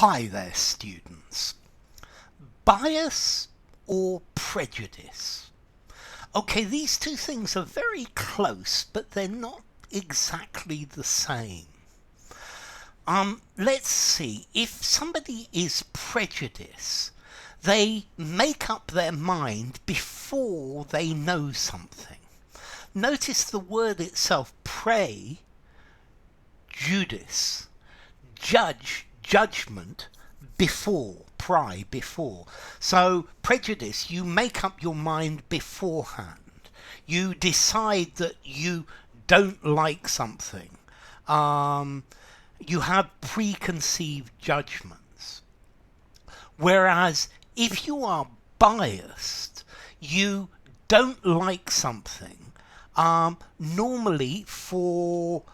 Hi there, students. Bias or prejudice? Okay, these two things are very close, but they're not exactly the same. Let's see. If somebody is prejudiced, they make up their mind before they know something. Notice the word itself, judice, judgment, before. So prejudice, you make up your mind beforehand. You decide that you don't like something. You have preconceived judgments. Whereas if you are biased, you don't like something, normally for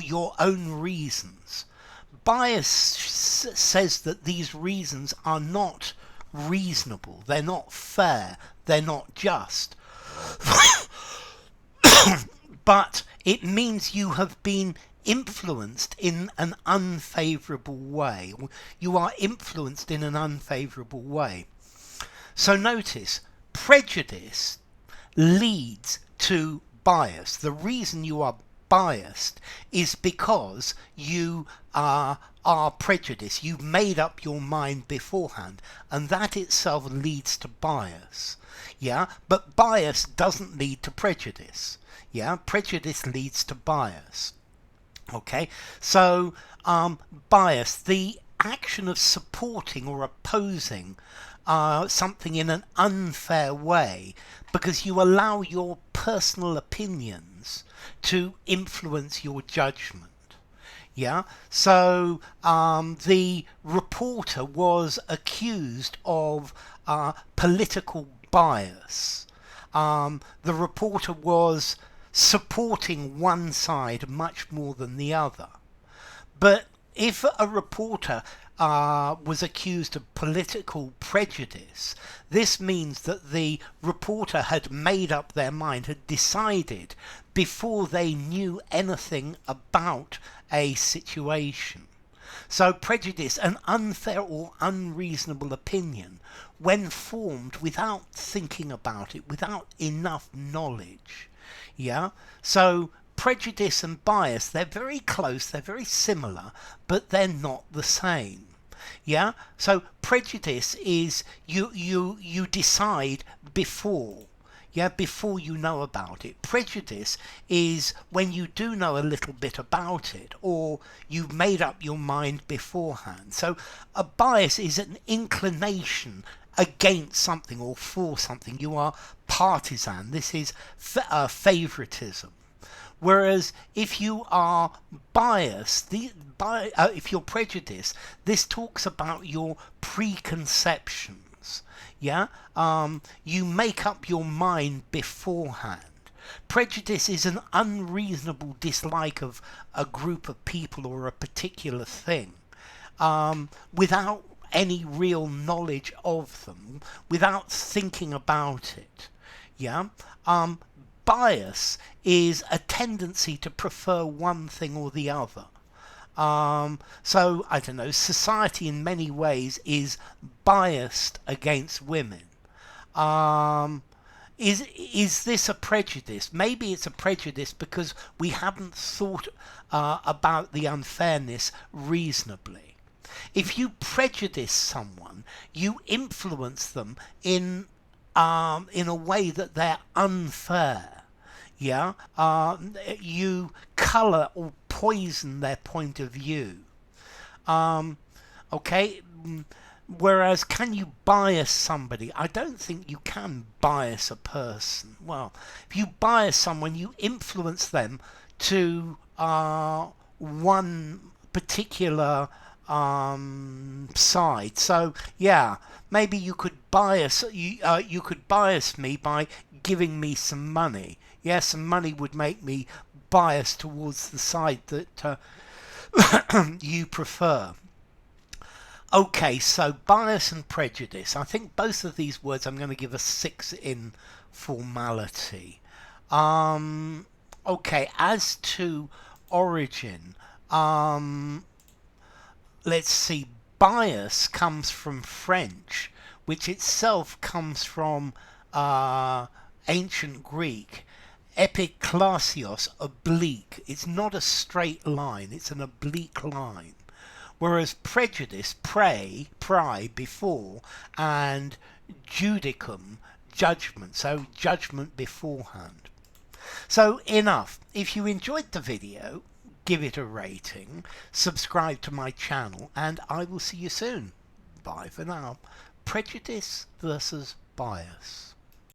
your own reasons. Bias says that these reasons are not reasonable, they're not fair, they're not just. But it means you have been influenced in an unfavourable way. You are influenced in an unfavourable way. So notice, prejudice leads to bias. The reason you are biased is because you are prejudiced. You've made up your mind beforehand, and that itself leads to bias. Yeah, but bias doesn't lead to prejudice. Yeah, prejudice leads to bias. Okay, so bias, the action of supporting or opposing something in an unfair way, because you allow your personal opinions to influence your judgment. Yeah, so the reporter was accused of political bias. The reporter was supporting one side much more than the other. But if a reporter was accused of political prejudice, this means that the reporter had made up their mind, had decided before they knew anything about a situation. So prejudice, an unfair or unreasonable opinion, when formed without thinking about it, without enough knowledge. Yeah, so prejudice and bias, they're very close, they're very similar, but they're not the same. Yeah, so prejudice is you decide before. Yeah, before you know about it. Prejudice is when you do know a little bit about it, or you've made up your mind beforehand. So a bias is an inclination against something or for something. You are partisan. This is favoritism. Whereas if you are biased, if you're prejudiced, this talks about your preconceptions. Yeah, you make up your mind beforehand. Prejudice is an unreasonable dislike of a group of people or a particular thing, without any real knowledge of them, without thinking about it. Yeah. Bias is a tendency to prefer one thing or the other. So, I don't know, society in many ways is biased against women. Is this a prejudice? Maybe it's a prejudice because we haven't thought about the unfairness reasonably. If you prejudice someone, you influence them in a way that they're unfair. Yeah, you colour or poison their point of view. Okay, whereas can you bias somebody? I don't think you can bias a person. Well, if you bias someone, you influence them to one particular side. So yeah, maybe you could bias you could bias me by giving me some money. Yeah, some money would make me biased towards the side that you prefer. Okay, so bias and prejudice. I think both of these words I'm going to give a 6 in formality. Okay, as to origin, let's see, bias comes from French, which itself comes from ancient Greek, epiklasios, oblique. It's not a straight line, it's an oblique line. Whereas prejudice, pry, before, and judicum, judgment, so judgment beforehand. So enough. If you enjoyed the video, give it a rating, subscribe to my channel, and I will see you soon. Bye for now. Prejudice versus bias.